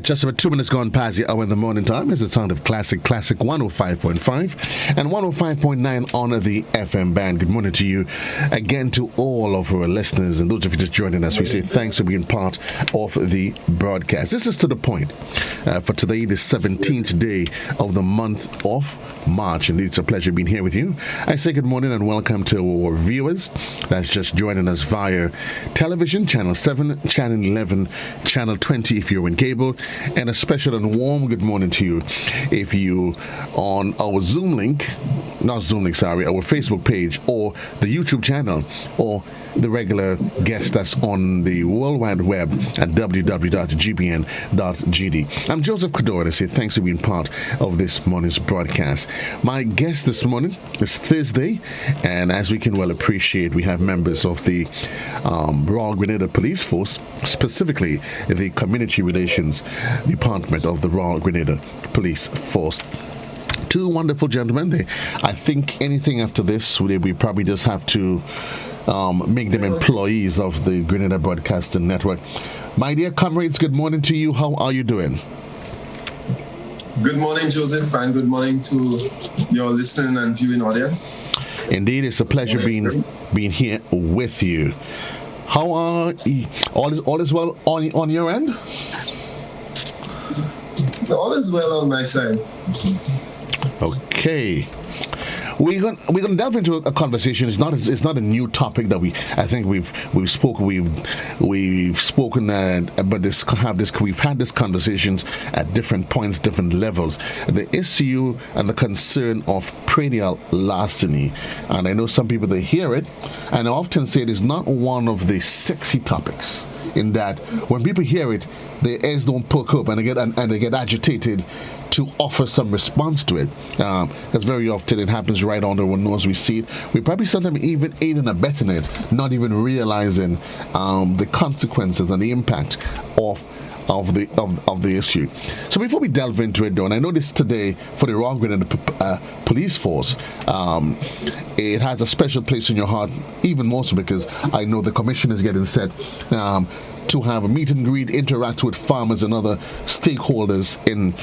Just about 2 minutes gone past the hour in the morning time. It's the sound of Classic 105.5 and 105.9 on the FM band. Good morning to you again, to all of our listeners and those of you just joining us. We say thanks for being part of the broadcast. This is To The Point for today, the 17th day of the month of March. Indeed, it's a pleasure being here with you. I say good morning and welcome to our viewers that's just joining us via television, Channel 7, Channel 11, Channel 20 if you're in cable, and a special and warm good morning to you if you on our Zoom link, our Facebook page or the YouTube channel or the regular guest that's on the World Wide Web at www.gbn.gd. I'm Joseph Cadore and I say thanks for being part of this morning's broadcast. My guest this morning is Thursday, and as we can well appreciate, we have members of the Royal Grenada Police Force, specifically the Community Relations Department of the Royal Grenada Police Force. Two wonderful gentlemen. I think anything after this, we probably just have to make them employees of the Grenada Broadcasting Network. My dear comrades, good morning to you. How are you doing? Good morning, Joseph, and good morning to your listening and viewing audience. Indeed, it's a pleasure being here with you. How are you? All is well on your end? All is well on my side. Okay. We're gonna delve into a conversation. It's not a new topic that we've spoken, but we've had these conversations at different points, different levels. The issue and the concern of perennial larceny, and I know some people they hear it, and I often say it is not one of the sexy topics. In that, when people hear it, their ears don't perk up and they get agitated to offer some response to it, because very often it happens right under our nose. We see it. We probably sometimes even aid and abetting it, not even realizing the consequences and the impact of the issue. So before we delve into it, though, and I know this today for the Royal Grenada Police Force, it has a special place in your heart, even more so because I know the commission is getting set to have a meet and greet, interact with farmers and other stakeholders in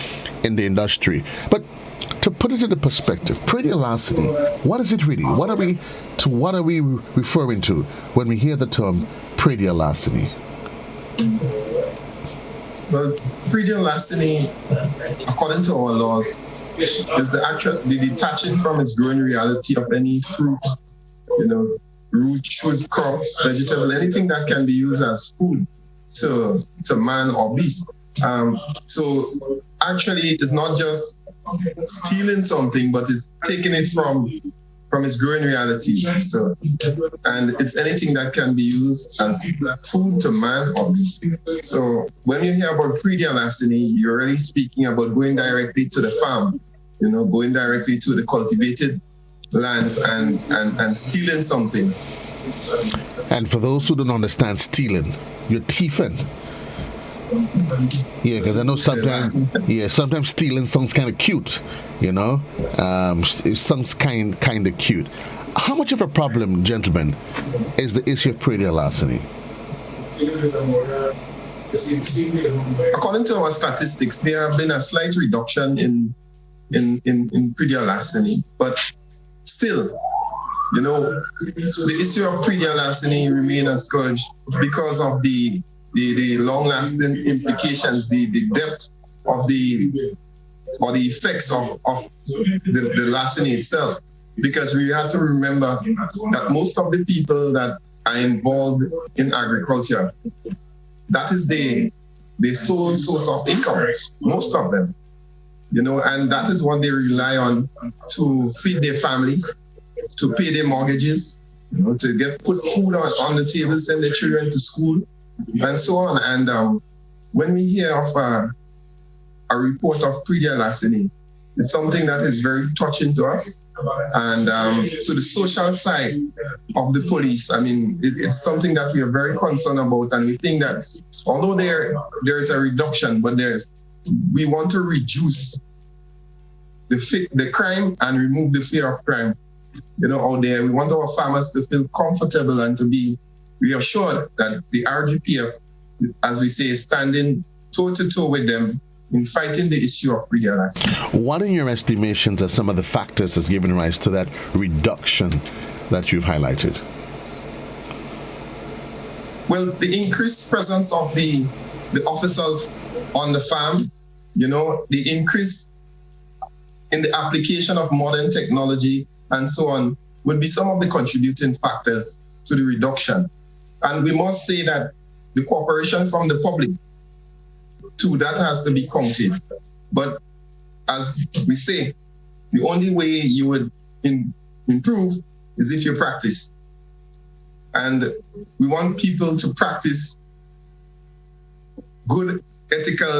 the industry. But to put it into perspective, perennial larceny, what is it really? What are we referring to when we hear the term perennial larceny? Well, perennial larceny, according to our laws, is the detaching from its growing reality of any fruit, root, shoot, crops, vegetable, anything that can be used as food to man or beast. So actually, it's not just stealing something, but it's taking it from its growing reality. So, and it's anything that can be used as food to man or beast. So when you hear about perennial larceny, you're already speaking about going directly to the farm, going directly to the cultivated lands and stealing something. And for those who don't understand stealing, you're thieving. Yeah, because I know sometimes stealing sounds kind of cute, it sounds kind of cute. How much of a problem, gentlemen, is the issue of perennial larceny? According to our statistics, there have been a slight reduction in perennial larceny, but still, the issue of perennial larceny remains a scourge because of the long-lasting implications, the depth of the effects of the larceny itself. Because we have to remember that most of the people that are involved in agriculture, that is the sole source of income, most of them, and that is what they rely on to feed their families, to pay their mortgages, to put food on the table, send their children to school, and so on. And when we hear of a report of perennial larceny, it's something that is very touching to us. And so the social side of the police, it's something that we are very concerned about, and we think that although there is a reduction, but we want to reduce the crime and remove the fear of crime. Out there, we want our farmers to feel comfortable and to be reassured that the RGPF, as we say, is standing toe-to-toe with them in fighting the issue of predial larceny. What in your estimations are some of the factors that's given rise to that reduction that you've highlighted? Well, the increased presence of the officers on the farm, the increase in the application of modern technology and so on would be some of the contributing factors to the reduction. And we must say that the cooperation from the public, too, that has to be counted. But as we say, the only way you would improve is if you practice. And we want people to practice good ethics.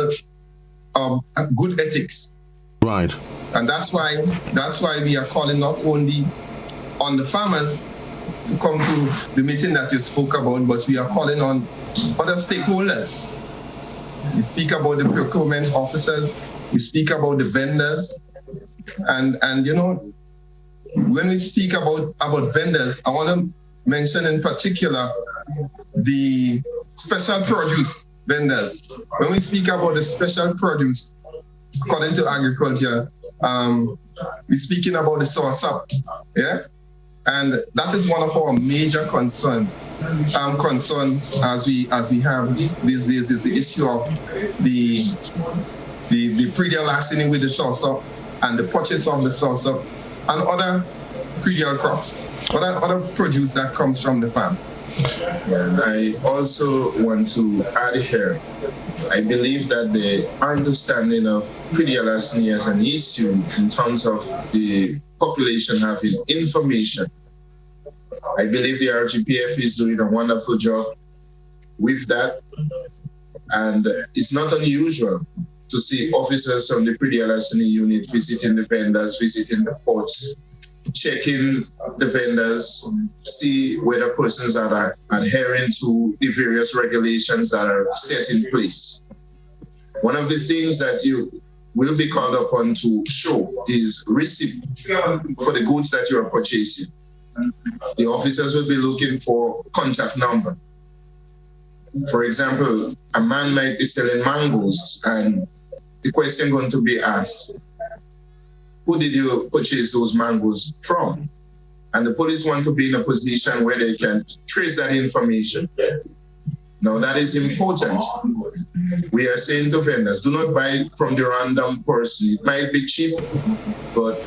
Right. And that's why we are calling not only on the farmers to come to the meeting that you spoke about, but we are calling on other stakeholders. We speak about the procurement officers, we speak about the vendors, and when we speak about vendors, I want to mention in particular the special produce vendors. When we speak about the special produce, according to agriculture, we're speaking about the source up, yeah? And that is one of our major concerns. As we have these days is the issue of the predial larceny with the source up and the purchase of the source up and other predial crops, other produce that comes from the farm. And I also want to add here, I believe that the understanding of predial larceny as an issue in terms of the population having information, I believe the RGPF is doing a wonderful job with that. And it's not unusual to see officers from the predial larceny unit visiting the vendors, visiting the ports, checking the vendors, see whether persons are adhering to the various regulations that are set in place. One of the things that you will be called upon to show is receipt for the goods that you are purchasing. The officers will be looking for contact number. For example, a man might be selling mangoes and the question going to be asked, who did you purchase those mangoes from? And the police want to be in a position where they can trace that information. Now that is important. We are saying to vendors, do not buy from the random person. It might be cheap, but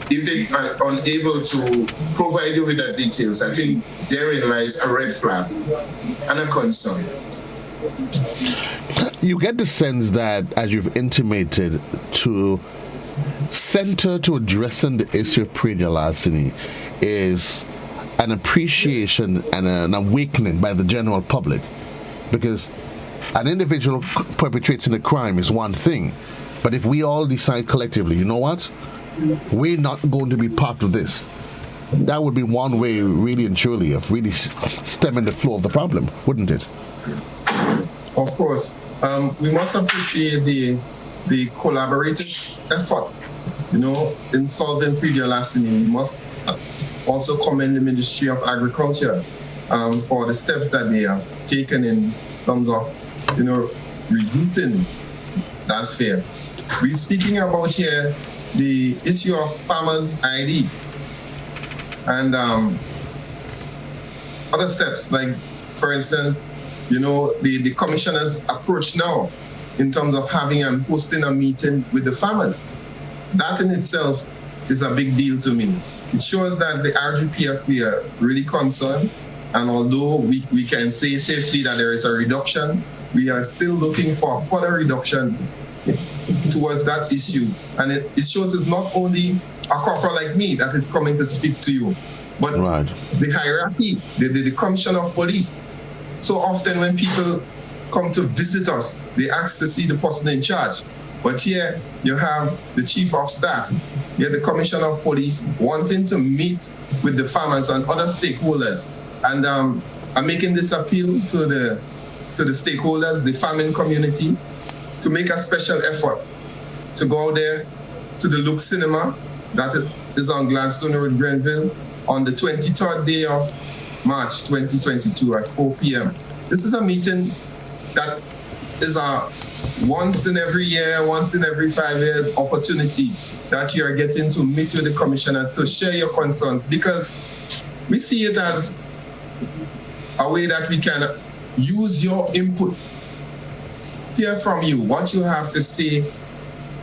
if they are unable to provide you with the details, I think therein lies a red flag and a concern. You get the sense that, as you've intimated, to center to addressing the issue of predial larceny is an appreciation and an awakening by the general public, because an individual perpetrating a crime is one thing, but if we all decide collectively, you know what, we're not going to be part of this, that would be one way, really and truly, of really stemming the flow of the problem, wouldn't it? Of course. We must appreciate the collaborative effort, in solving predial larceny. We must also commend the Ministry of Agriculture for the steps that they have taken in terms of, reducing that fear. We're speaking about here the issue of farmers' ID and other steps, like, for instance, the commissioner's approach now in terms of having and hosting a meeting with the farmers. That in itself is a big deal to me. It shows that the RGPF, we are really concerned, and although we can say safely that there is a reduction, we are still looking for a further reduction towards that issue. And it shows it's not only a corporal like me that is coming to speak to you, but the hierarchy, the commissioner of police. So often when people come to visit us, they ask to see the person in charge. But here you have the chief of staff, you have the commissioner of police wanting to meet with the farmers and other stakeholders. And I'm making this appeal to the stakeholders, the farming community, to make a special effort to go out there to the Look Cinema that is on Gladstone Road, Grenville, on the 23rd day of March 2022 at 4 p.m. This is a meeting that is a once in every year, once in every 5 years opportunity that you are getting to meet with the commissioner to share your concerns, because we see it as a way that we can use your input, hear from you, what you have to say,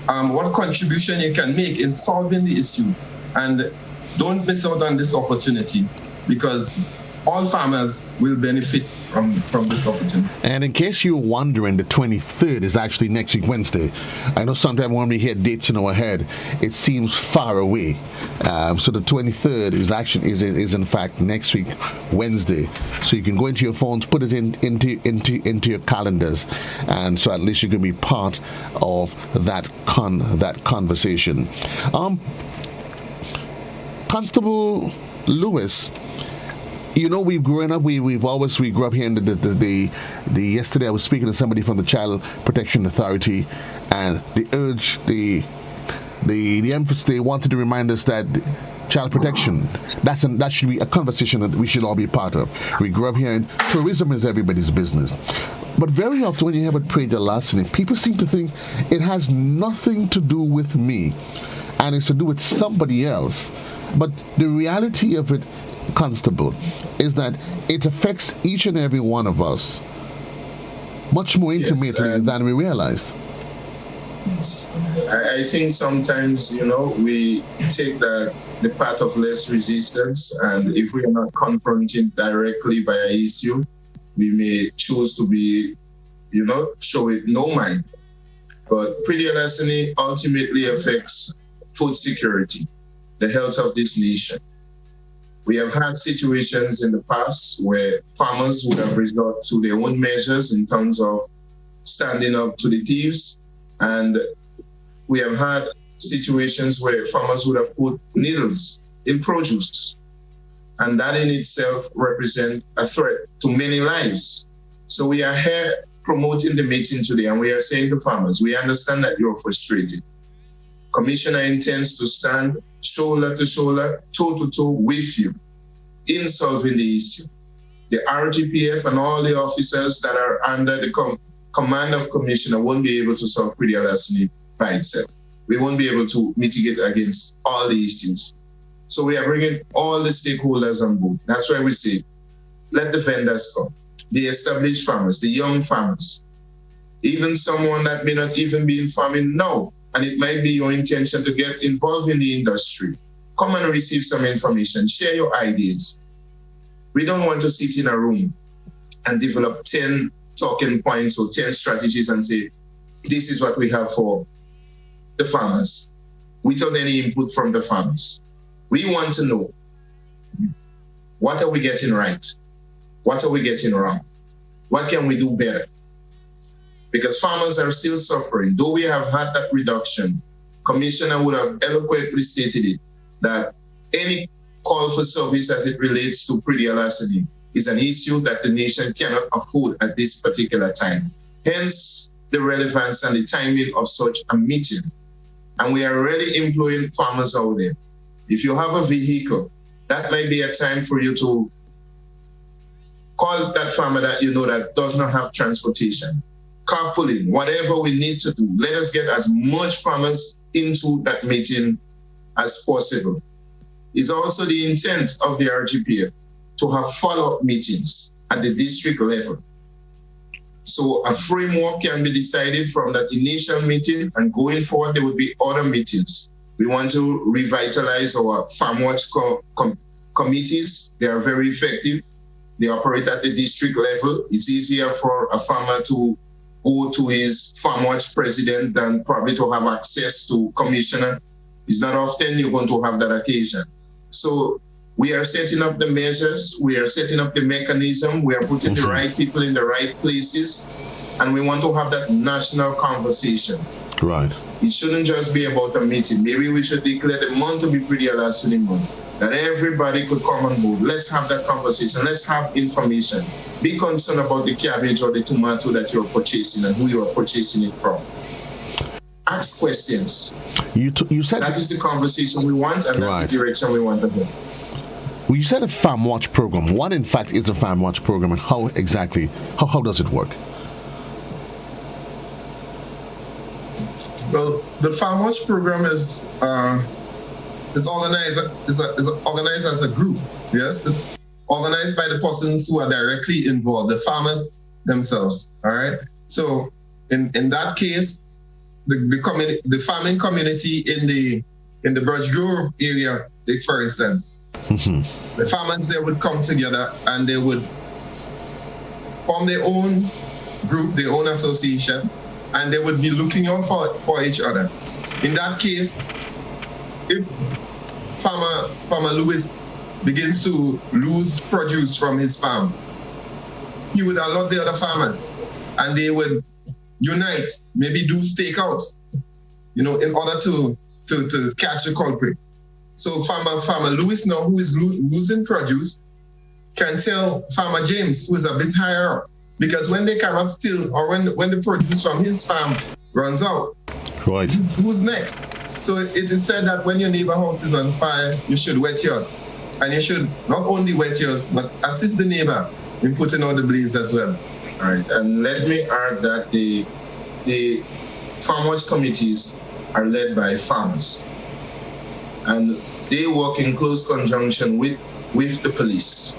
what contribution you can make in solving the issue. And don't miss out on this opportunity, because all farmers will benefit from this opportunity. And in case you're wondering, the 23rd is actually next week, Wednesday. I know sometimes when we hear dates in our head, it seems far away. So the 23rd is actually is in fact next week, Wednesday. So you can go into your phones, put it into your calendars, and so at least you can be part of that conversation. Constable Lewis, you know, we've grown up. We grew up here in the yesterday I was speaking to somebody from the Child Protection Authority, and the emphasis, they wanted to remind us that child protection, that should be a conversation that we should all be part of. We grew up here, and tourism is everybody's business. But very often when you have a predial larceny, people seem to think it has nothing to do with me, and it's to do with somebody else. But the reality of it, Constable, is that it affects each and every one of us much more intimately than we realize. I think sometimes, we take the path of less resistance, and if we are not confronted directly by an issue, we may choose to be, show it no mind. But predial larceny ultimately affects food security, the health of this nation. We have had situations in the past where farmers would have resorted to their own measures in terms of standing up to the thieves. And we have had situations where farmers would have put needles in produce. And that in itself represents a threat to many lives. So we are here promoting the meeting today, and we are saying to farmers, we understand that you're frustrated. Commissioner intends to stand shoulder to shoulder, toe to toe with you in solving the issue. The RGPF and all the officers that are under the command of Commissioner won't be able to solve predial larceny by itself. We won't be able to mitigate against all the issues. So we are bringing all the stakeholders on board. That's why we say, let the vendors come, the established farmers, the young farmers, even someone that may not even be in farming now, and it might be your intention to get involved in the industry. Come and receive some information, share your ideas. We don't want to sit in a room and develop 10 talking points or 10 strategies and say, this is what we have for the farmers, without any input from the farmers. We want to know, what are we getting right? What are we getting wrong? What can we do better? Because farmers are still suffering. Though we have had that reduction, Commissioner would have eloquently stated it, that any call for service as it relates to predial larceny is an issue that the nation cannot afford at this particular time. Hence, the relevance and the timing of such a meeting. And we are already employing farmers out there. If you have a vehicle, that might be a time for you to call that farmer that you know that does not have transportation. Carpooling, whatever we need to do, let us get as much farmers into that meeting as possible. It's also the intent of the RGPF to have follow-up meetings at the district level. So a framework can be decided from that initial meeting, and going forward, there will be other meetings. We want to revitalize our farm watch committees. They are very effective. They operate at the district level. It's easier for a farmer to go to his farm watch president than probably to have access to commissioner. It's not often you're going to have that occasion. So we are setting up the measures, we are setting up the mechanism, we are putting the right people in the right places, and we want to have that national conversation. Right. It shouldn't just be about a meeting. Maybe we should declare the month to be predial larceny month, that everybody could come on board. Let's have that conversation. Let's have information. Be concerned about the cabbage or the tomato that you're purchasing and who you are purchasing it from. Ask questions. You said that is the conversation we want, and that's the direction we want to go. Well, you said a farm watch program. What, in fact, is a farm watch program, and how exactly, how does it work? Well, the Farm Watch program is organized as a group. Yes, it's organized by the persons who are directly involved, the farmers themselves. All right. So in that case, the farming community in the Birch Grove area, take for instance, the farmers there would come together and they would form their own group, their own association, and they would be looking out for each other. In that case, if Farmer Lewis begins to lose produce from his farm, he would alert the other farmers and they would unite, maybe do stakeouts, in order to catch the culprit. So Farmer Lewis now, who is losing produce, can tell Farmer James, who is a bit higher up, because when they cannot steal or when the produce from his farm runs out, right, who's next? So it is said that when your neighbor house is on fire, you should wet yours. And you should not only wet yours, but assist the neighbor in putting out the blaze as well. All right, and let me add that the Farm Watch committees are led by farmers, and they work in close conjunction with the police,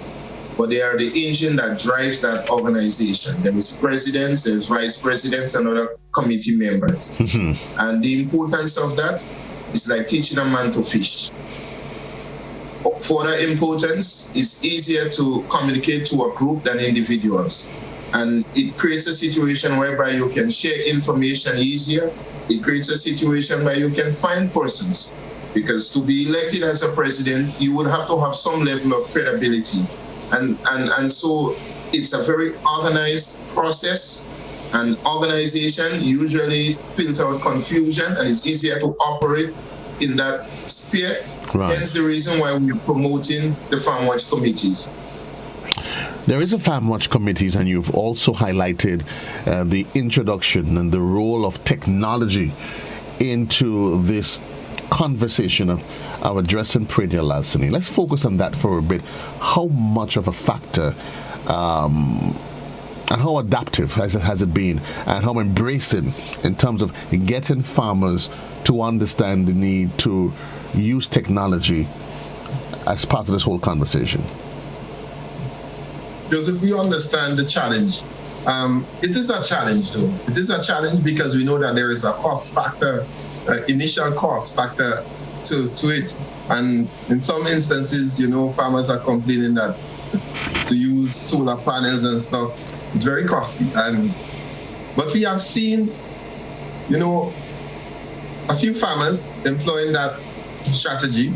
but they are the engine that drives that organization. There is presidents, there's vice presidents, and other committee members. And the importance of that is like teaching a man to fish. Further importance is easier to communicate to a group than individuals. And it creates a situation whereby you can share information easier. It creates a situation where you can find persons. Because to be elected as a president, you would have to have some level of credibility. And so it's a very organized process. And organization usually filter out confusion, and it's easier to operate in that sphere. Right. Hence the reason why we're promoting the Farm Watch committees. There is a Farm Watch committees, and you've also highlighted the introduction and the role of technology into this conversation of addressing perennial larceny. Let's focus on that for a bit. How much of a factor and how adaptive has it been, and how embracing in terms of getting farmers to understand the need to use technology as part of this whole conversation? Joseph, we understand the challenge. It is a challenge, though. It is a challenge because we know that there is a cost factor, initial cost factor to it. And in some instances, farmers are complaining that to use solar panels and stuff is very costly. But we have seen, a few farmers employing that strategy,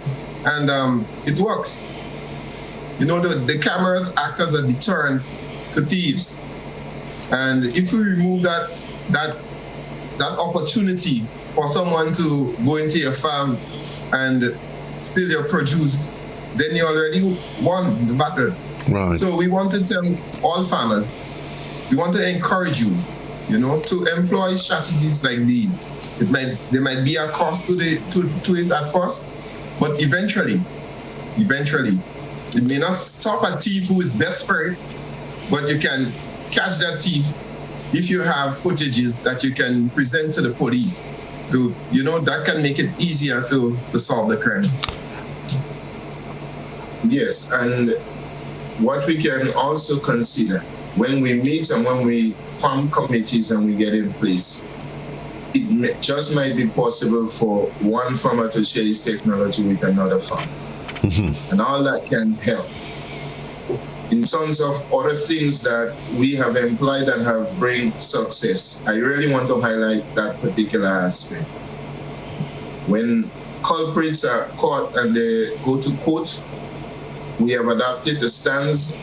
and it works. The cameras act as a deterrent to thieves. And if we remove that opportunity for someone to go into your farm and steal your produce, then you already won the battle. Right. So we want to tell all farmers, we want to encourage you, to employ strategies like these. There might be a cost to it at first, but eventually, it may not stop a thief who is desperate, but you can catch that thief if you have footages that you can present to the police. So, that can make it easier to solve the crime. Yes, and what we can also consider when we meet and when we form committees and we get in place, it just might be possible for one farmer to share his technology with another farmer. And all that can help. In terms of other things that we have employed and have bring success, I really want to highlight that particular aspect. When culprits are caught and they go to court, we have adopted the stance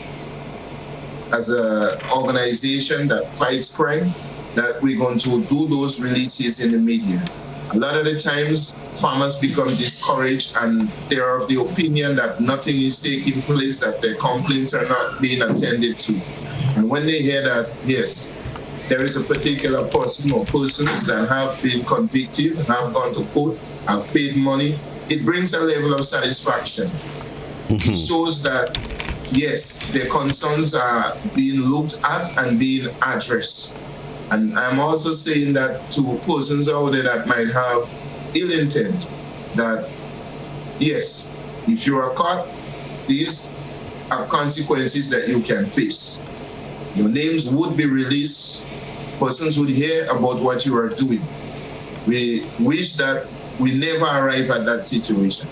as an organization that fights crime, that we're going to do those releases in the media. A lot of the times, farmers become discouraged and they're of the opinion that nothing is taking place, that their complaints are not being attended to. And when they hear that, yes, there is a particular person or persons that have been convicted, have gone to court, have paid money, it brings a level of satisfaction. It shows that, yes, their concerns are being looked at and being addressed. And I'm also saying that to persons out there that might have ill intent, that yes, if you are caught, these are consequences that you can face. Your names would be released. Persons would hear about what you are doing. We wish that we never arrive at that situation.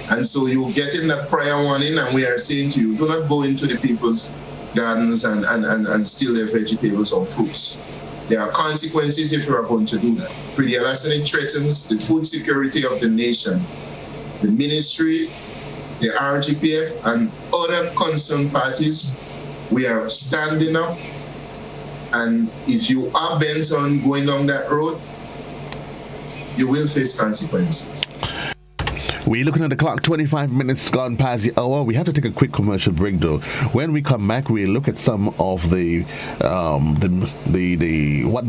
And so you get in that prior warning, and we are saying to you, do not go into the people's gardens and steal their vegetables or fruits. There are consequences if you are going to do that. Pretty larceny threatens the food security of the nation. The ministry, the RGPF, and other concerned parties, we are standing up. And if you are bent on going down that road, you will face consequences. We're looking at the clock, 25 minutes gone past the hour. We have to take a quick commercial break, though. When we come back, we'll look at some of the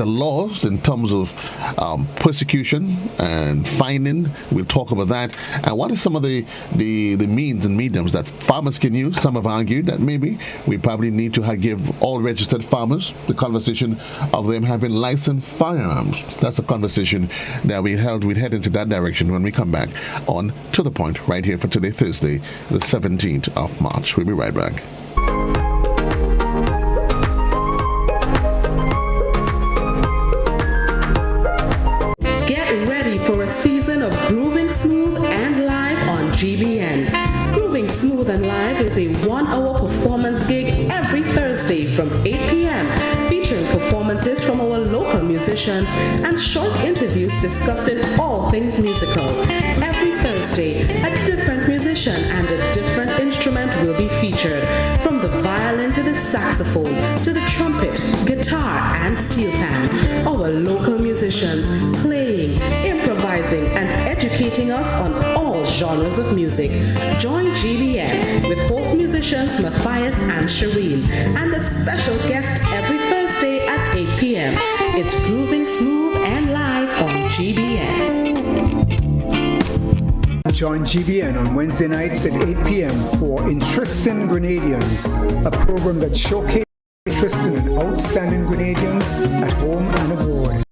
laws in terms of persecution and fining. We'll talk about that. And what are some of the means and mediums that farmers can use? Some have argued that maybe we probably need to give all registered farmers the conversation of them having licensed firearms. That's a conversation that we held. We'd head into that direction when we come back on To The Point, right here for today, Thursday, the 17th of March. We'll be right back. Get ready for a season of Grooving Smooth and Live on GBN. Grooving Smooth and Live is a 1-hour performance gig every Thursday from 8 p.m., featuring performances from our local musicians and short interviews discussing all things musical. Every Thursday, a different musician and a different instrument will be featured, from the violin to the saxophone to the trumpet, guitar, and steel pan. Our local musicians playing, improvising, and educating us on all genres of music. Join GBN with host musicians Matthias and Shireen, and a special guest every Thursday at 8 p.m. It's Grooving Smooth and Live on GBN. Join GBN on Wednesday nights at 8 p.m. for Interesting Grenadians, a program that showcases interesting and outstanding Grenadians at home and abroad.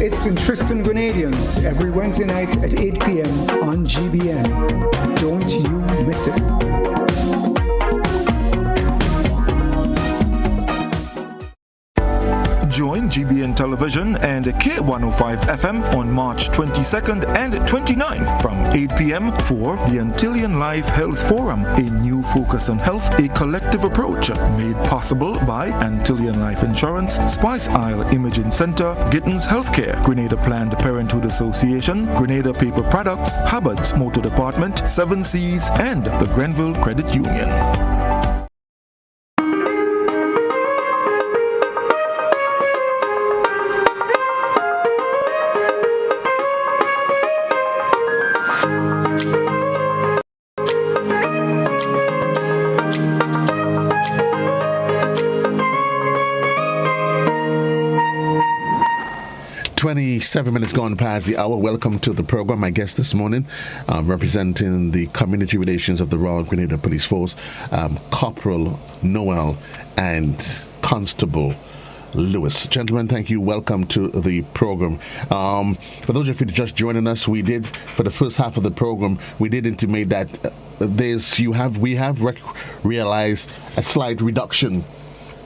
It's Interesting Grenadians every Wednesday night at 8 p.m. on GBN. Don't you miss it. Join GBN Television and K105 FM on March 22nd and 29th from 8 p.m. for the Antillean Life Health Forum, a new focus on health, a collective approach, made possible by Antillean Life Insurance, Spice Isle Imaging Center, Gittins Healthcare, Grenada Planned Parenthood Association, Grenada Paper Products, Hubbard's Motor Department, 7 Seas, and the Grenville Credit Union. Seven minutes gone past the hour. Welcome to the program. My guest this morning, representing the community relations of the Royal Grenada Police Force, Corporal Noel and Constable Lewis. Gentlemen, thank you. Welcome to the program. For those of you just joining us, we did, for the first half of the program, we did intimate that we have realized a slight reduction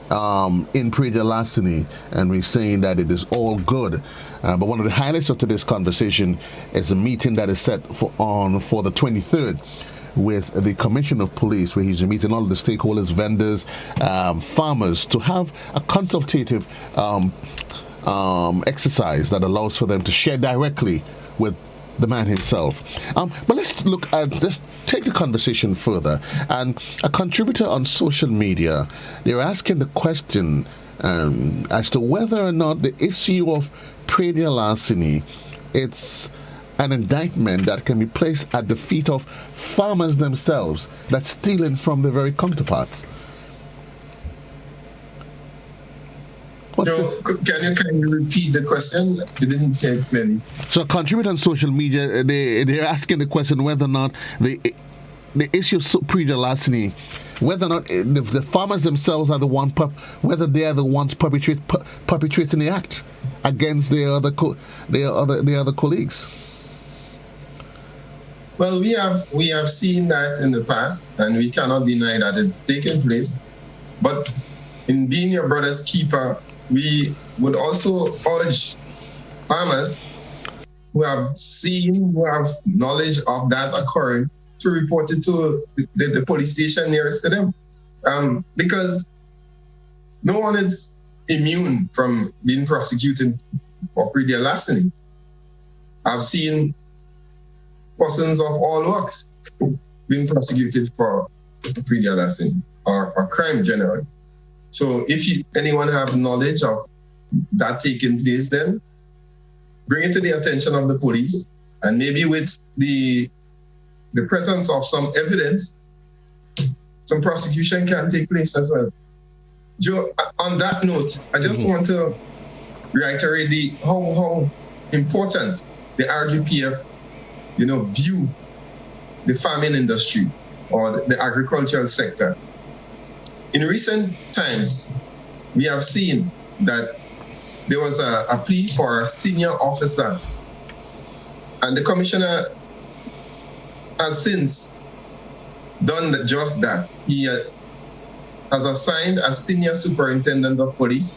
in predial larceny, and we're saying that it is all good. But one of the highlights of today's conversation is a meeting that is set for the 23rd with the Commissioner of Police, where he's meeting all of the stakeholders, vendors, farmers, to have a consultative exercise that allows for them to share directly with the man himself. But let's take the conversation further. And a contributor on social media, they're asking the question as to whether or not the issue of predial larceny, it's an indictment that can be placed at the feet of farmers themselves that's stealing from their very counterparts. So, can you repeat the question? You didn't take many. So, a contributor on social media, they're asking the question whether or not the the issue of predial larceny, whether or not the farmers themselves are the one, whether they are the ones perpetrating the act against their other colleagues. Well, we have seen that in the past, and we cannot deny that it's taken place. But in being your brother's keeper, we would also urge farmers who have knowledge of that occurring to report it to the police station nearest to them. Because no one is immune from being prosecuted for predial larceny. I've seen persons of all walks being prosecuted for predial larceny or crime generally. So if anyone have knowledge of that taking place, then bring it to the attention of the police, and maybe with the presence of some evidence, some prosecution can take place as well. Joe, on that note, I just want to reiterate how important the RGPF view the farming industry or the agricultural sector. In recent times, we have seen that there was a plea for a senior officer, and the commissioner has since done just that. He has assigned a senior superintendent of police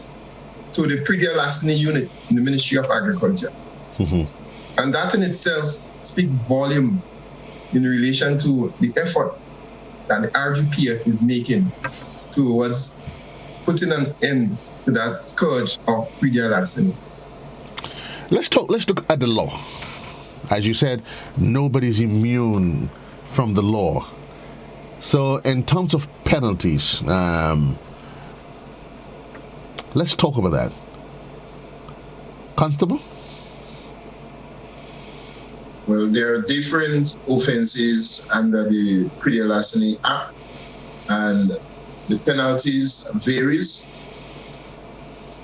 to the predial larceny unit in the Ministry of Agriculture. And that in itself speaks volume in relation to the effort that the RGPF is making towards putting an end to that scourge of predial larceny. Let's look at the law. As you said, nobody's immune from the law. So in terms of penalties, let's talk about that. Constable? Well, there are different offenses under the Predial Larceny Act, and the penalties varies,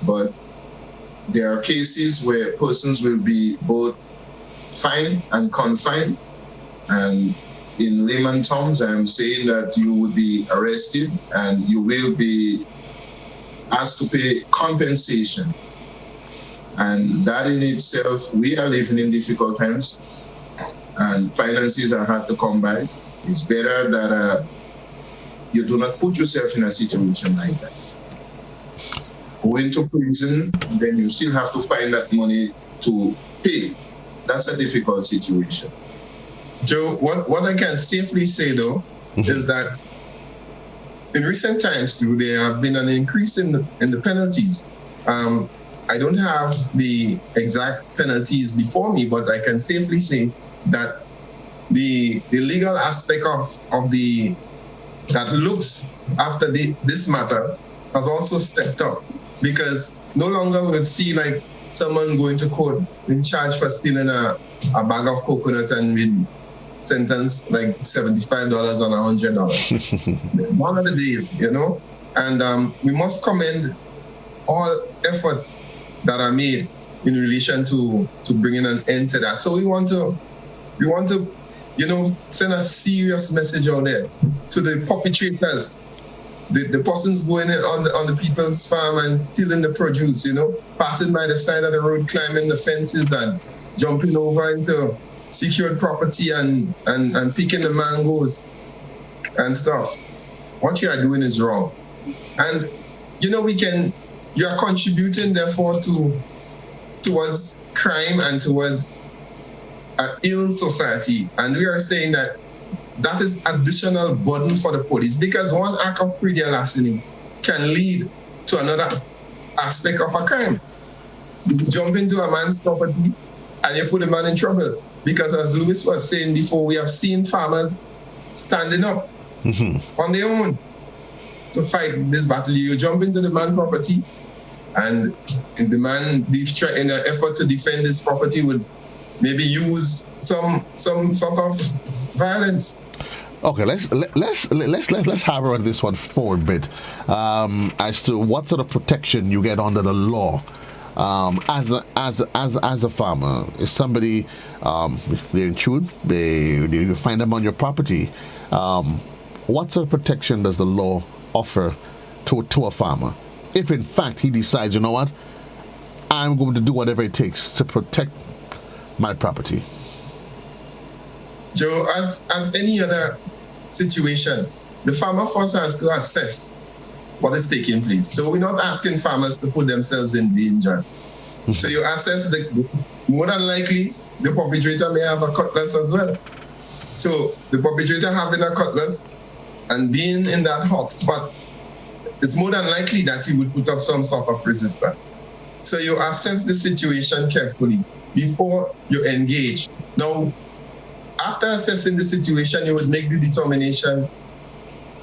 but there are cases where persons will be both fined and confined. And in layman terms, I'm saying that you would be arrested and you will be asked to pay compensation. And that in itself, we are living in difficult times, and finances are hard to come by. It's better that you do not put yourself in a situation like that. Go into prison, then you still have to find that money to pay. That's a difficult situation. Joe, what I can safely say though, is that in recent times too, there have been an increase in the penalties. I don't have the exact penalties before me, but I can safely say that the legal aspect of that looks after this matter has also stepped up, because no longer will see like someone going to court in charge for stealing a bag of coconut and being sentenced like $75 and $100. One of the days, and we must commend all efforts that are made in relation to bringing an end to that. So we want to send a serious message out there to the perpetrators, the persons going on the people's farm and stealing the produce, passing by the side of the road, climbing the fences and jumping over into secured property and picking the mangoes and stuff. What you are doing is wrong. And you are contributing therefore towards crime and towards an ill society. And we are saying that is additional burden for the police, because one act of predial larceny can lead to another aspect of a crime. You jump into a man's property and you put the man in trouble. Because as Louis was saying before, we have seen farmers standing up on their own to fight this battle. You jump into the man's property, and the man, in an effort to defend his property, would maybe use some sort of violence. Okay, let's hammer on this one for a bit as to what sort of protection you get under the law as a farmer. If somebody they're intrude, you find them on your property, what sort of protection does the law offer to a farmer if in fact he decides, you know what, I'm going to do whatever it takes to protect my property? Joe, as any other situation, the farmer first has to assess what is taking place. So we're not asking farmers to put themselves in danger. Mm-hmm. So you assess more than likely the perpetrator may have a cutlass as well. So the perpetrator having a cutlass and being in that hot spot, it's more than likely that he would put up some sort of resistance. So you assess the situation carefully before you engage. Now, after assessing the situation, you would make the determination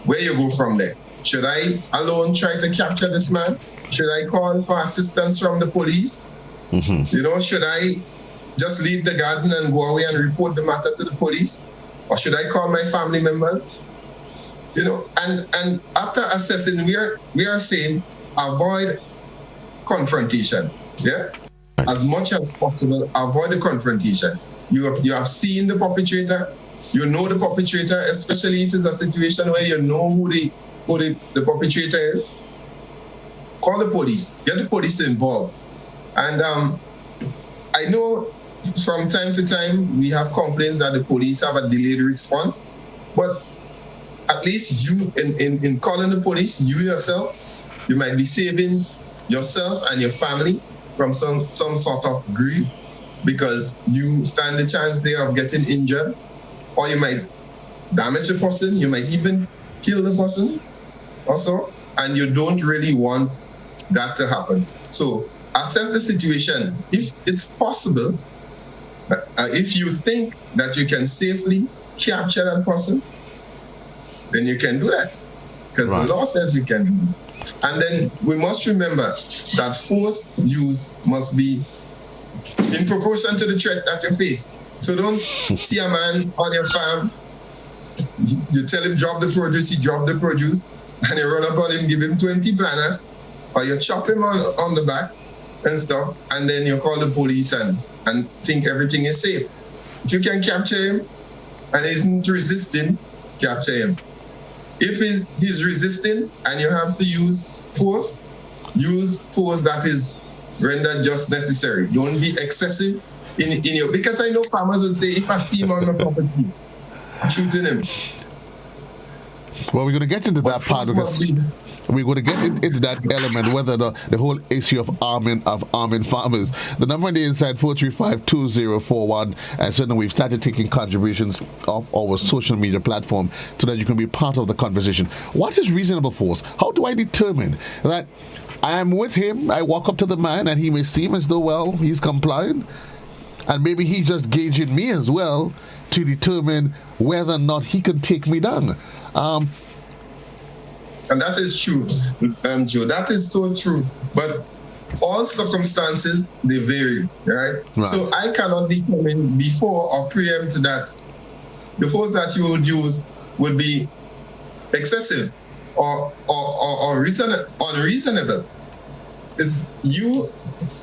where you go from there. Should I alone try to capture this man? Should I call for assistance from the police? Mm-hmm. You know, should I just leave the garden and go away and report the matter to the police? Or should I call my family members? You know, and after assessing, we are saying avoid confrontation. Yeah? As much as possible, avoid the confrontation. You have seen the perpetrator, you know the perpetrator, especially if it's a situation where you know who the perpetrator is. Call the police, get the police involved. And I know from time to time we have complaints that the police have a delayed response, but at least you, in calling the police, you yourself, you might be saving yourself and your family from some sort of grief, because you stand the chance there of getting injured, or you might damage a person, you might even kill the person also, and you don't really want that to happen. So assess the situation. If it's possible, if you think that you can safely capture that person, then you can do that, because the law says you can do it. And then we must remember that force use must be in proportion to the threat that you face. So don't see a man on your farm, you tell him drop the produce, he drop the produce, and you run up on him, give him 20 planners, or you chop him on the back and stuff, and then you call the police and think everything is safe. If you can capture him and isn't resisting, capture him. If he's resisting and you have to use force that is rendered just necessary. Don't be excessive in your, because I know farmers would say, if I see him on my property, I'm shooting him. Well, we're going to get into that part, because we're going to get into that element, whether the whole issue of arming farmers. The number on the inside, 435-2041, and certainly we've started taking contributions off our social media platform so that you can be part of the conversation. What is reasonable force? How do I determine that I am with him, I walk up to the man, and he may seem as though, well, he's complying, and maybe he's just gauging me as well to determine whether or not he can take me down. And that is true, Joe. That is so true. But all circumstances, they vary, right? So I cannot determine before or preempt that the force that you would use would be excessive or unreasonable. It's you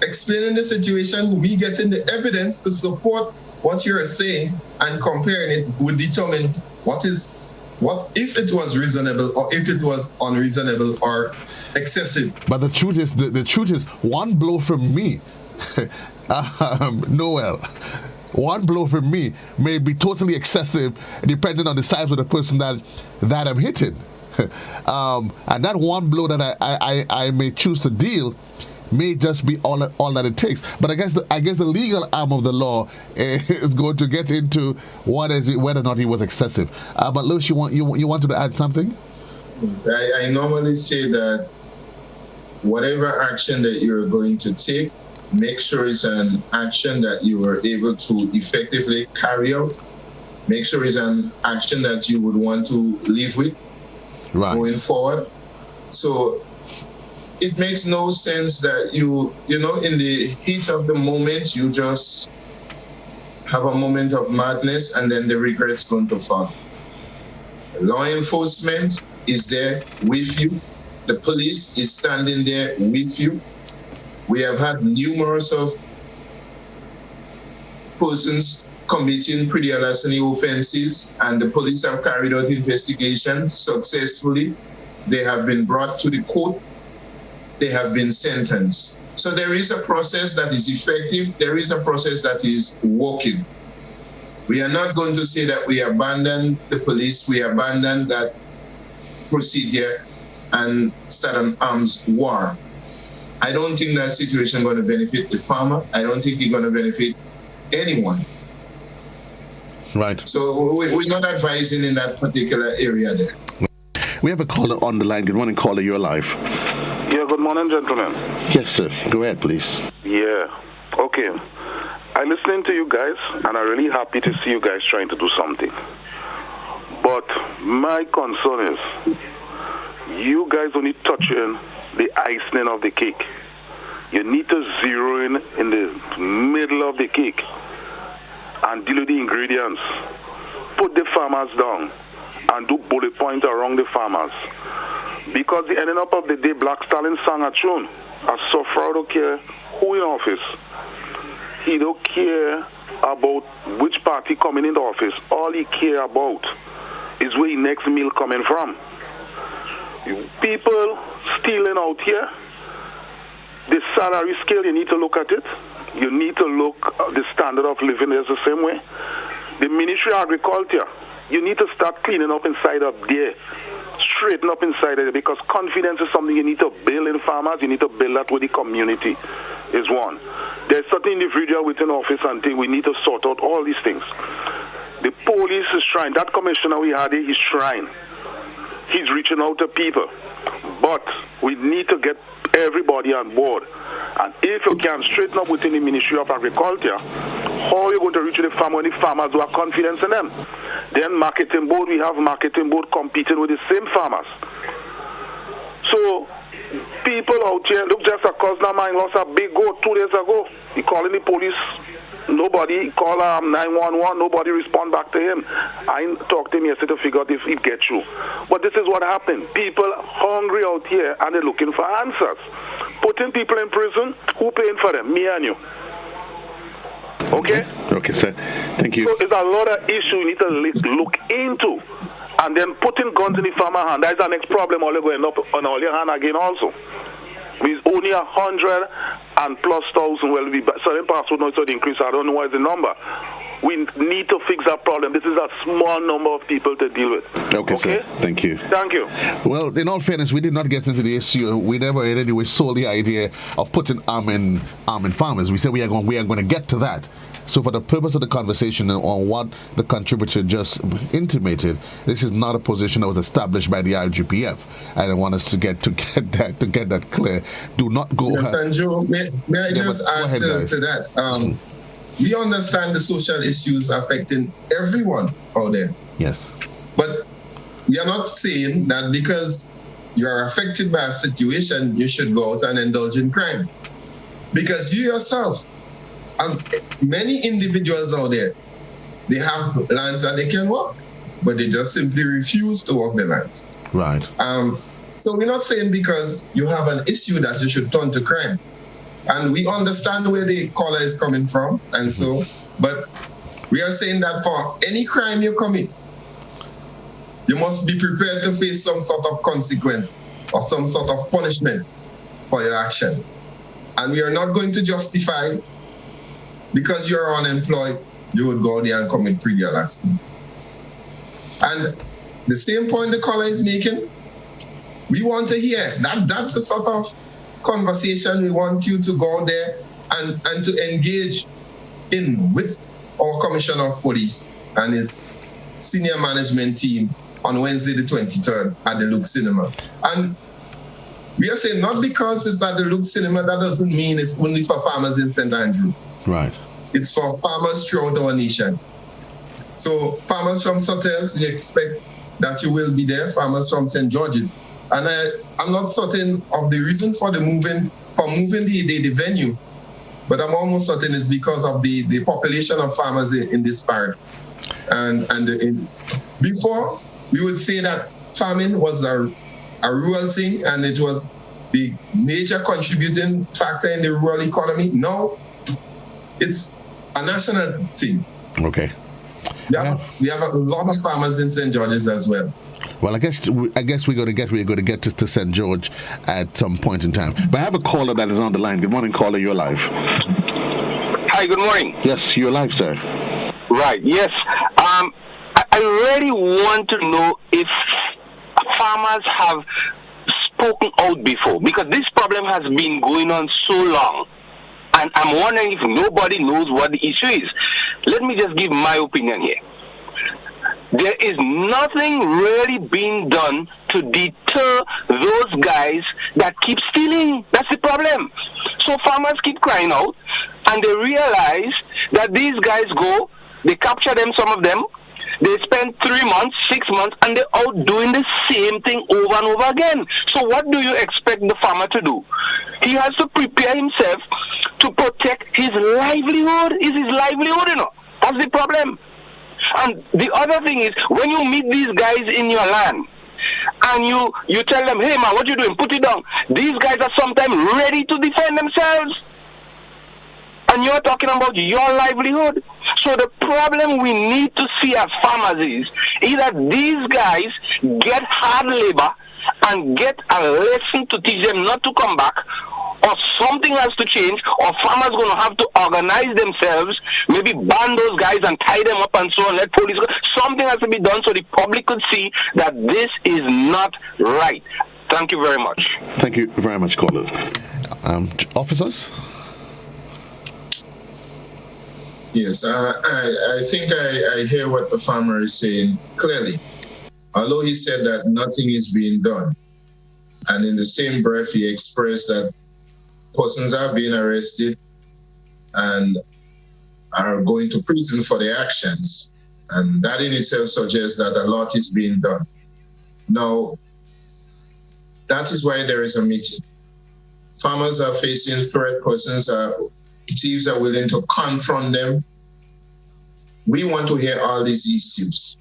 explaining the situation, we getting the evidence to support what you're saying, and comparing it would determine what if it was reasonable or if it was unreasonable or excessive. But the truth is, one blow from me, Noel, one blow from me may be totally excessive depending on the size of the person that I'm hitting. And that one blow that I may choose to deal may just be all that it takes. But I guess the legal arm of the law is going to get into whether or not he was excessive. But Lewis, you wanted to add something? I normally say that whatever action that you're going to take, make sure it's an action that you were able to effectively carry out. Make sure it's an action that you would want to live with going forward. So it makes no sense that you know, in the heat of the moment, you just have a moment of madness and then the regret's going to follow. Law enforcement is there with you. The police is standing there with you. We have had numerous of persons committing pretty larceny offenses, and the police have carried out investigations successfully. They have been brought to the court. They have been sentenced. So there is a process that is effective. There is a process that is working. We are not going to say that we abandon the police, we abandon that procedure and start an arms war. I don't think that situation is going to benefit the farmer. I don't think it's going to benefit anyone. Right. So we're not advising in that particular area there. We have a caller on the line. Good morning, caller. You're live. Yeah, good morning, gentlemen. Yes, sir. Go ahead, please. Yeah. Okay. I listening to you guys, and I'm really happy to see you guys trying to do something. But my concern is, you guys only touching the icing of the cake. You need to zero in the middle of the cake and deal with the ingredients. Put the farmers down and do bullet points around the farmers. Because the ending up of the day, Black Stalin sang a tune. A sufferer don't care who in office. He don't care about which party coming in the office. All he care about is where his next meal coming from. People stealing out here, the salary scale, you need to look at it. You need to look at the standard of living is the same way. The Ministry of Agriculture, you need to start cleaning up inside of there. Straighten up inside of there, because confidence is something you need to build in farmers. You need to build that with the community is one. There's certain individual within office and thing we need to sort out all these things. The police is trying. That commissioner we had, he's trying. He's reaching out to people. But we need to get everybody on board. And if you can straighten up within the Ministry of Agriculture, how are you going to reach the farmer when the farmers who have confidence in them? Then marketing board, we have marketing board competing with the same farmers. So people out here, look, just a cousin of mine lost a big goat 2 days ago. He calling the police. Nobody call 911. Nobody respond back to him. I talked to him yesterday to figure out if he'd get through. But this is what happened. People hungry out here and they're looking for answers. Putting people in prison, who paying for them? Me and you. Okay? Okay, sir. Thank you. So it's a lot of issues you need to look into. And then putting guns in the farmer hand, that's the next problem. All going up on all your hand again also. With only 100 and plus thousand, well, certain parts would not increase. I don't know what is the number. We need to fix that problem. This is a small number of people to deal with. Okay, sir. Thank you. Thank you. Well, in all fairness, we did not get into the issue. We never in any way sold the idea of putting arming farmers. We said we are going to get to that. So for the purpose of the conversation on what the contributor just intimated, this is not a position that was established by the RGPF. I want us to get that clear. Do not go. Yes, and Joe, may I just add to that? We understand the social issues affecting everyone out there. Yes. But we are not saying that because you are affected by a situation, you should go out and indulge in crime. Because you yourself, as many individuals out there, they have lands that they can work, but they just simply refuse to work the lands. Right. So we're not saying because you have an issue that you should turn to crime. And we understand where the caller is coming from, and so, but we are saying that for any crime you commit, you must be prepared to face some sort of consequence or some sort of punishment for your action. And we are not going to justify, because you're unemployed, you would go there and commit pre-larceny. And the same point the caller is making, we want to hear that. That's the sort of conversation we want you to go there and to engage in with our Commissioner of Police and his senior management team on Wednesday the 23rd at the Luke Cinema. And we are saying not because it's at the Luke Cinema, that doesn't mean it's only for farmers in St. Andrew. Right. It's for farmers throughout our nation. So farmers from Sotels, we expect that you will be there, farmers from St. George's. And I'm not certain of the reason for moving the venue, but I'm almost certain it's because of the population of farmers in this part. And before, we would say that farming was a rural thing and it was the major contributing factor in the rural economy. Now, it's a national thing. Okay. We have a lot of farmers in St. George's as well. Well, I guess we're going to get to St. George at some point in time. But I have a caller that is on the line. Good morning, caller. You're live. Hi. Good morning. Yes, you're live, sir. Right. Yes. I really want to know if farmers have spoken out before, because this problem has been going on so long, and I'm wondering if nobody knows what the issue is. Let me just give my opinion here. There is nothing really being done to deter those guys that keep stealing. That's the problem. So farmers keep crying out, and they realize that these guys go, they capture them, some of them, they spend 3 months, 6 months, and they're out doing the same thing over and over again. So what do you expect the farmer to do? He has to prepare himself to protect his livelihood. It's his livelihood, you know. That's the problem. And the other thing is, when you meet these guys in your land, and you tell them, hey man, what you doing? Put it down. These guys are sometimes ready to defend themselves. And you're talking about your livelihood. So the problem we need to see as farmers is that these guys get hard labor and get a lesson to teach them not to come back, or something has to change, or farmers going to have to organize themselves, maybe ban those guys and tie them up and so on, let police go. Something has to be done so the public could see that this is not right. Thank you very much. Thank you very much, caller. Officers? Yes, I think I hear what the farmer is saying clearly. Although he said that nothing is being done, and in the same breath he expressed that persons are being arrested and are going to prison for their actions. And that in itself suggests that a lot is being done. Now, that is why there is a meeting. Farmers are facing threat, thieves are willing to confront them. We want to hear all these issues.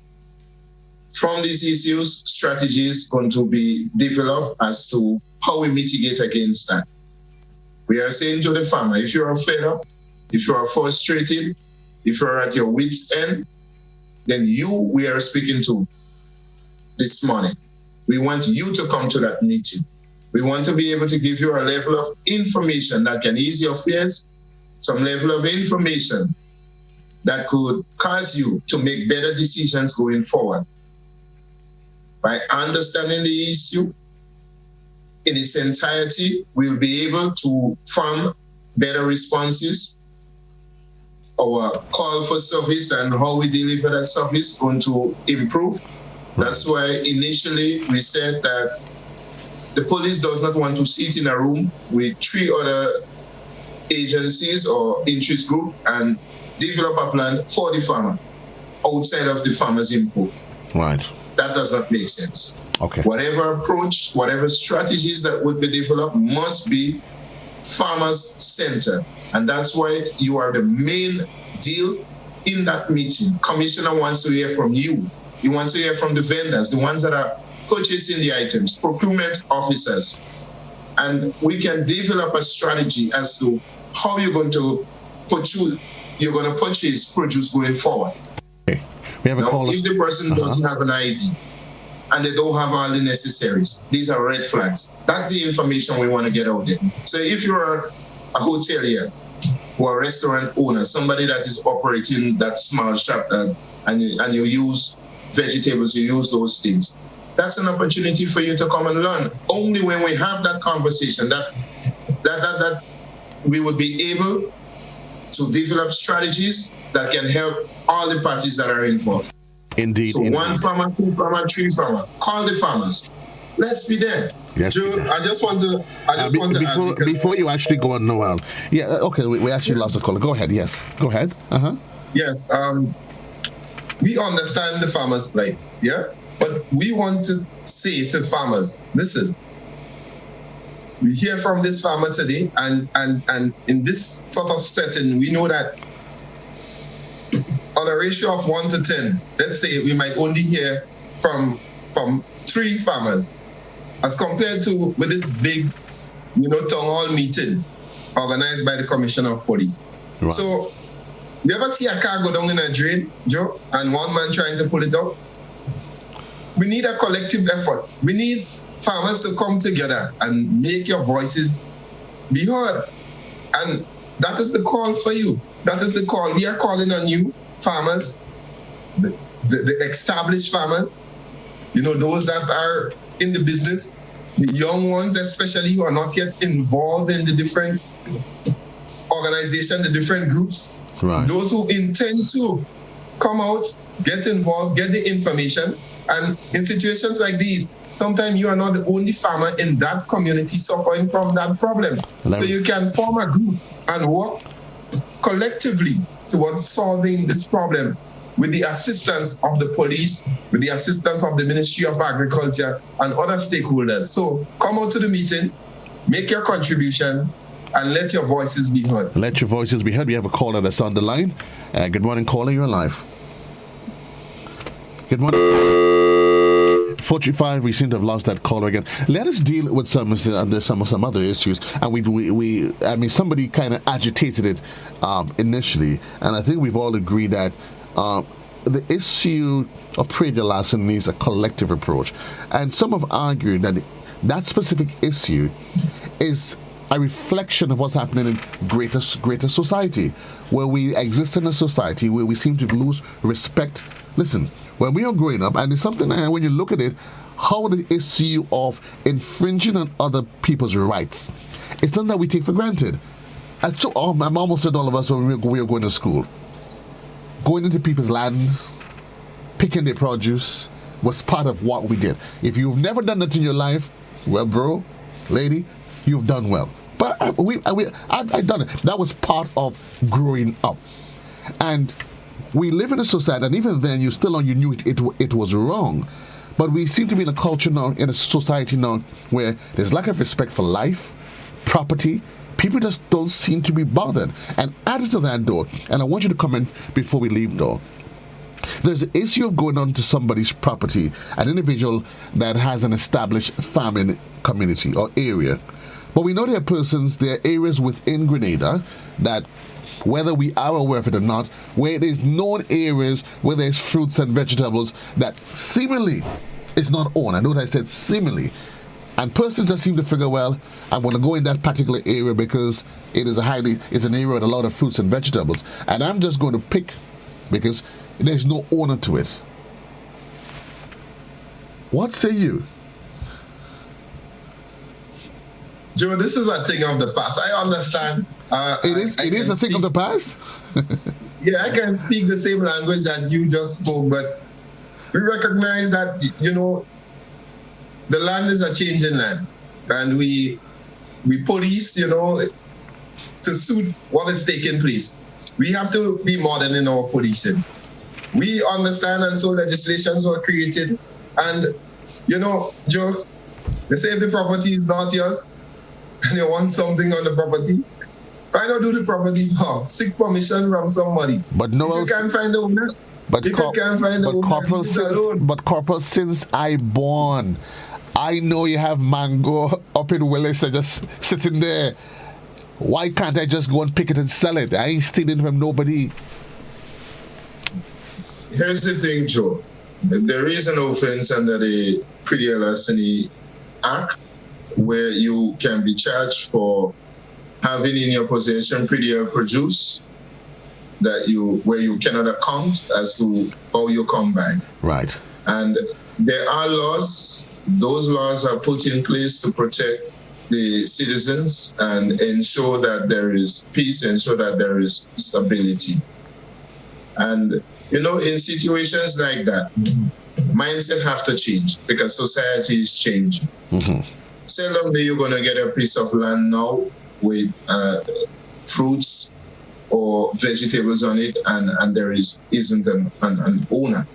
From these issues, strategies going to be developed as to how we mitigate against that. We are saying to the farmer, if you are fed up, if you are frustrated, if you are at your wit's end, then we are speaking to this morning. We want you to come to that meeting. We want to be able to give you a level of information that can ease your fears, some level of information that could cause you to make better decisions going forward. By understanding the issue in its entirety, we'll be able to form better responses. Our call for service and how we deliver that service is going to improve. That's why initially we said that the police does not want to sit in a room with 3 other agencies or interest group and develop a plan for the farmer outside of the farmer's input. Right. That does not make sense. Okay. Whatever approach, whatever strategies that would be developed must be farmers centered. And that's why you are the main deal in that meeting. Commissioner wants to hear from you. He wants to hear from the vendors, the ones that are purchasing the items, procurement officers. And we can develop a strategy as to how you're going to purchase produce going forward. Okay. We have a caller. If the person doesn't have an ID and they don't have all the necessaries, these are red flags. That's the information we want to get out there. So if you're a hotelier or a restaurant owner, somebody that is operating that small shop and you use vegetables, you use those things, that's an opportunity for you to come and learn. Only when we have that conversation that we would be able to develop strategies that can help all the parties that are involved. Indeed. So indeed. 1 farmer, 2 farmer, 3 farmer. Call the farmers. Let's be there. Yes. Jude, I just want to add, before you actually go on, Noel. Yeah. Okay. We actually lost the caller. Go ahead. Yes. Go ahead. Yes. We understand the farmers' plight. Yeah. But we want to say to farmers, listen. We hear from this farmer today, and in this sort of setting, we know that on a ratio of 1 to 10, let's say we might only hear from 3 farmers, as compared to with this big, town hall meeting organized by the Commissioner of Police. Right. So You ever see a car go down in a drain, Joe, and one man trying to pull it out? We need a collective effort. We need farmers to come together and make your voices be heard. And that is the call for you. That is the call. We are calling on you, farmers, the established farmers, those that are in the business, the young ones especially who are not yet involved in the different organizations, the different groups. Right. Those who intend to come out, get involved, get the information. And in situations like these, sometimes you are not the only farmer in that community suffering from that problem. So you can form a group and work collectively towards solving this problem with the assistance of the police, with the assistance of the Ministry of Agriculture and other stakeholders. So come out to the meeting, make your contribution, and let your voices be heard. Let your voices be heard. We have a caller that's on the line. Good morning, caller. You're live. Good morning. 435. We seem to have lost that caller again. Let us deal with some other issues. And somebody kind of agitated it initially, and I think we've all agreed that the issue of predial larceny needs a collective approach. And some have argued that that specific issue is a reflection of what's happening in greater society, where we exist in a society where we seem to lose respect. Listen, when we are growing up, and it's something that when you look at it, how the issue of infringing on other people's rights, it's something that we take for granted. I'm almost said all of us when we were going to school, going into people's land, picking their produce was part of what we did. If you've never done that in your life, well, bro, lady, you've done well. But I've done it. That was part of growing up. And we live in a society, and even then, you knew it was wrong. But we seem to be in a culture now, in a society now, where there's lack of respect for life, property. People just don't seem to be bothered. And added to that, though, and I want you to comment before we leave, though, there's an issue of going onto somebody's property, an individual that has an established farming community or area. But we know there are areas within Grenada that, whether we are aware of it or not, where there's known areas where there's fruits and vegetables that seemingly is not owned. I know that I said seemingly. And persons just seem to figure, well, I want to go in that particular area because it's an area with a lot of fruits and vegetables. And I'm just going to pick because there's no owner to it. What say you? Joe, this is a thing of the past. I understand. It is a thing of the past? Yeah, I can speak the same language that you just spoke, but we recognize that, the land is a changing land. And we police, to suit what is taking place. We have to be modern in our policing. We understand, and so legislations were created. And, Joe, they say if the property is not yours, and you want something on the property, why not do the property for? Seek permission from somebody. But no if you can't find the owner, Corporal, since I born, I know you have mango up in Willis and just sitting there. Why can't I just go and pick it and sell it? I ain't stealing from nobody. Here's the thing, Joe. There is an offense under the Predial Larceny Act where you can be charged for having in your possession predial produce where you cannot account as to how you come by. Right. And there are laws. Those laws are put in place to protect the citizens and ensure that there is peace, ensure that there is stability. And, in situations like that, mindset have to change because society is changing. Mm-hmm. Seldomly you're going to get a piece of land now with fruits or vegetables on it, and there isn't an owner.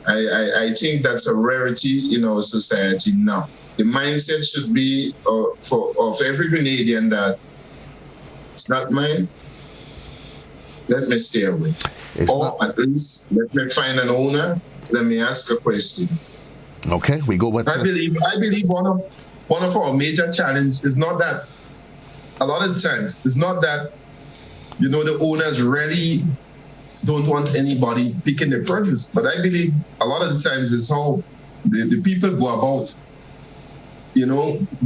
I think that's a rarity in our society now. The mindset should be of every Grenadian that it's not mine, let me stay away. At least let me find an owner, let me ask a question. Okay, we go with I believe one of our major challenges is not that, a lot of times, it's not that the owners really don't want anybody picking the produce. But I believe a lot of the times it's how the people go about,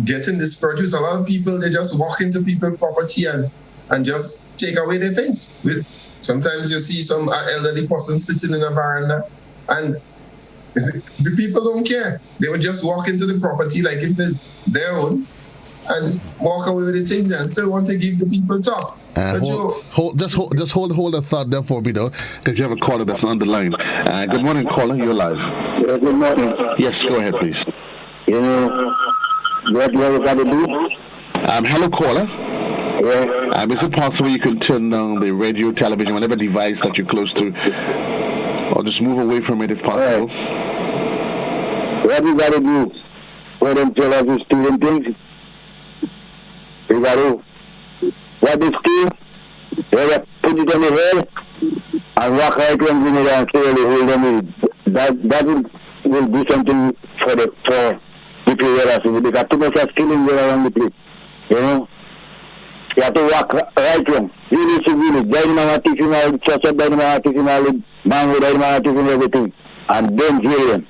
getting this produce. A lot of people, they just walk into people's property and just take away their things. Sometimes you see some elderly person sitting in a veranda and the people don't care. They would just walk into the property like if it's their own and walk away with the things and still want to give the people talk. Hold a thought there for me though, because you have a caller that's on the line. Good morning, caller. You're live. Yeah, good morning. Yes, go ahead, please. What you got to do? Hello, caller. Yeah. Is it possible you can turn down the radio, television, whatever device that you're close to, or just move away from it if possible? What you got to do? For them tell us the student things. You got to. What is key? You put it on the head and walk right on Grenada and clearly hold them. That will do something for the people. They got too much of killing there around the place. You have to walk right on. Village to village. Dynamite taking all the church, dynamite taking all the mango, dynamite taking everything. And then hear them.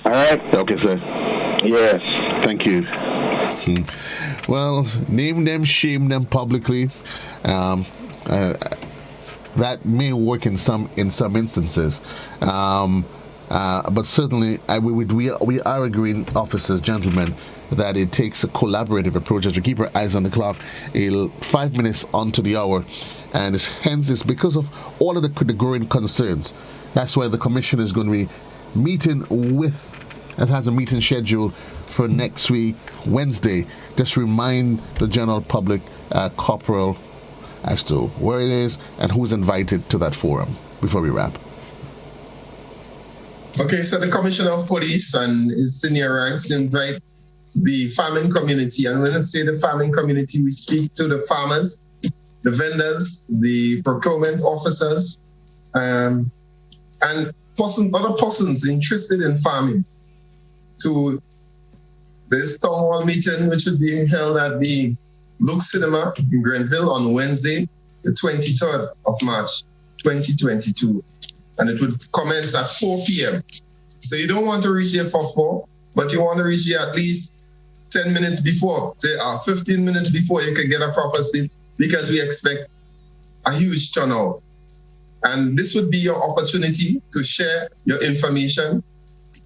Alright? Okay, sir. Yes. Thank you. Well, name them, shame them publicly. That may work in some instances, but certainly we are agreeing, officers, gentlemen, that it takes a collaborative approach as we keep our eyes on the clock. 5 minutes onto the hour, and it's because of all of the growing concerns. That's why the commission is going to be meeting it has a meeting scheduled for next week, Wednesday. Just remind the general public, Corporal, as to where it is and who's invited to that forum before we wrap. Okay, so the Commissioner of Police and his senior ranks invite the farming community. And when I say the farming community, we speak to the farmers, the vendors, the procurement officers, and other persons interested in farming, to this town hall meeting, which will be held at the Look Cinema in Grenville on Wednesday, the 23rd of March, 2022. And it would commence at 4 p.m. So you don't want to reach here for 4, but you want to reach here at least 10 minutes before, say 15 minutes before you can get a proper seat, because we expect a huge turnout. And this would be your opportunity to share your information,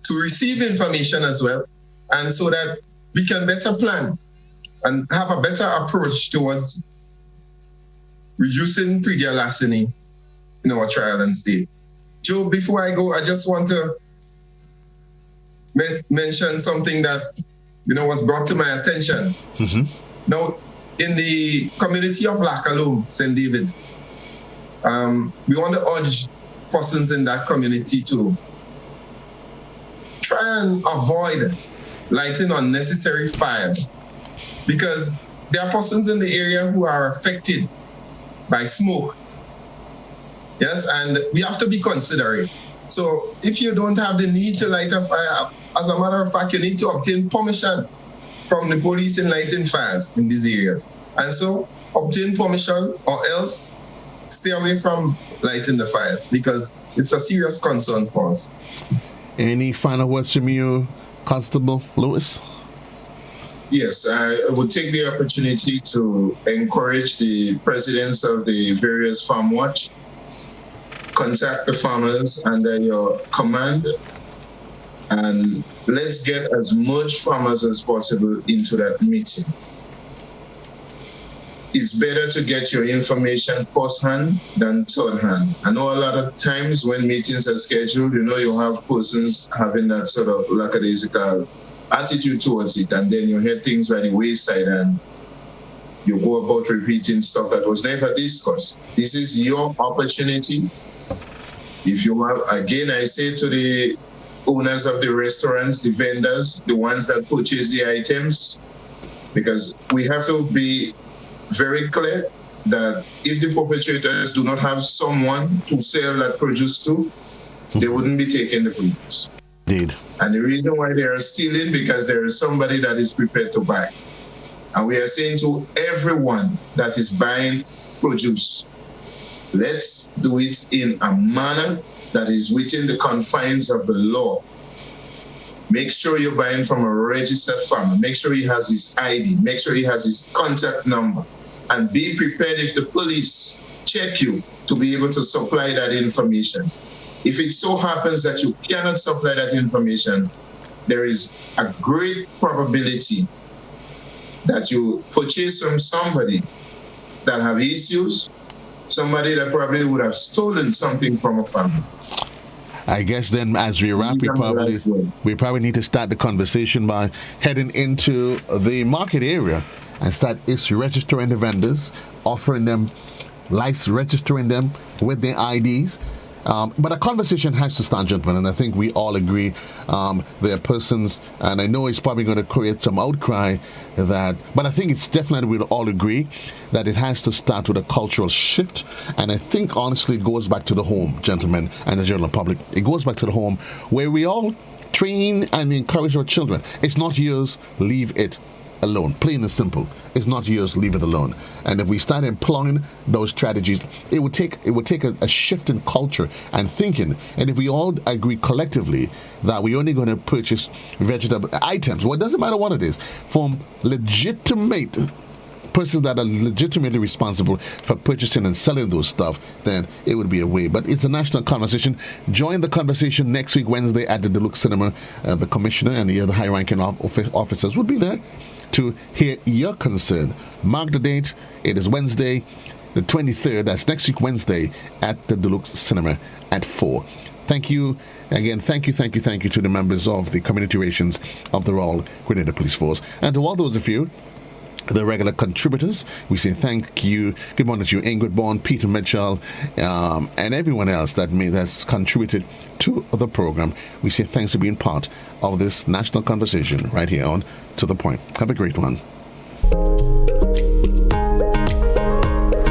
to receive information as well, and so that we can better plan and have a better approach towards reducing pre-deal larceny in our trial and state. Joe, before I go, I just want to mention something that was brought to my attention. Mm-hmm. Now, in the community of Lacaloom, St. David's, we want to urge persons in that community to try and avoid lighting unnecessary fires, because there are persons in the area who are affected by smoke. Yes, and we have to be considerate. So if you don't have the need to light a fire, as a matter of fact, you need to obtain permission from the police in lighting fires in these areas. And so obtain permission, or else stay away from lighting the fires, because it's a serious concern for us. Any final words from you, Constable Lewis? Yes, I would take the opportunity to encourage the presidents of the various farm watch, contact the farmers under your command, and let's get as much farmers as possible into that meeting. It's better to get your information first hand than third hand. I know a lot of times when meetings are scheduled, you have persons having that sort of lackadaisical attitude towards it, and then you hear things by the wayside and you go about repeating stuff that was never discussed. This is your opportunity. If you have, again, I say to the owners of the restaurants, the vendors, the ones that purchase the items, because we have to be very clear that if the perpetrators do not have someone to sell that produce to, they wouldn't be taking the produce. Indeed. And the reason why they are stealing, because there is somebody that is prepared to buy. And we are saying to everyone that is buying, produce. Let's do it in a manner that is within the confines of the law. Make sure you're buying from a registered farmer. Make sure he has his ID. Make sure he has his contact number. And be prepared if the police check you to be able to supply that information. If it so happens that you cannot supply that information, there is a great probability that you purchase from somebody that have issues, somebody that probably would have stolen something from a family. I guess then as we wrap, we probably need to start the conversation by heading into the market area and start registering the vendors, offering them, registering them with their IDs. But a conversation has to start, gentlemen, and I think we all agree there are persons, and I know it's probably going to create some outcry but I think it's definitely we'll all agree that it has to start with a cultural shift, and I think honestly it goes back to the home, gentlemen, and the general public. It goes back to the home where we all train and encourage our children. It's not yours, leave it alone. Plain and simple. It's not yours, leave it alone. And if we start employing those strategies, it would take a shift in culture and thinking. And if we all agree collectively that we're only going to purchase vegetable items, well, it doesn't matter what it is, from legitimate persons that are legitimately responsible for purchasing and selling those stuff, then it would be a way. But it's a national conversation. Join the conversation next week, Wednesday, at the Deluxe Cinema. The commissioner and the other high-ranking officers will be there to hear your concern. Mark the date. It is Wednesday, the 23rd. That's next week, Wednesday, at the Deluxe Cinema at 4. Thank you. Again, thank you to the members of the Community Relations of the Royal Grenada Police Force. And to all those of you, the regular contributors, we say thank you. Good morning to you, Ingrid Bourne, Peter Mitchell, and everyone else that's contributed to the program. We say thanks for being part of this national conversation right here on To The Point. Have a great one.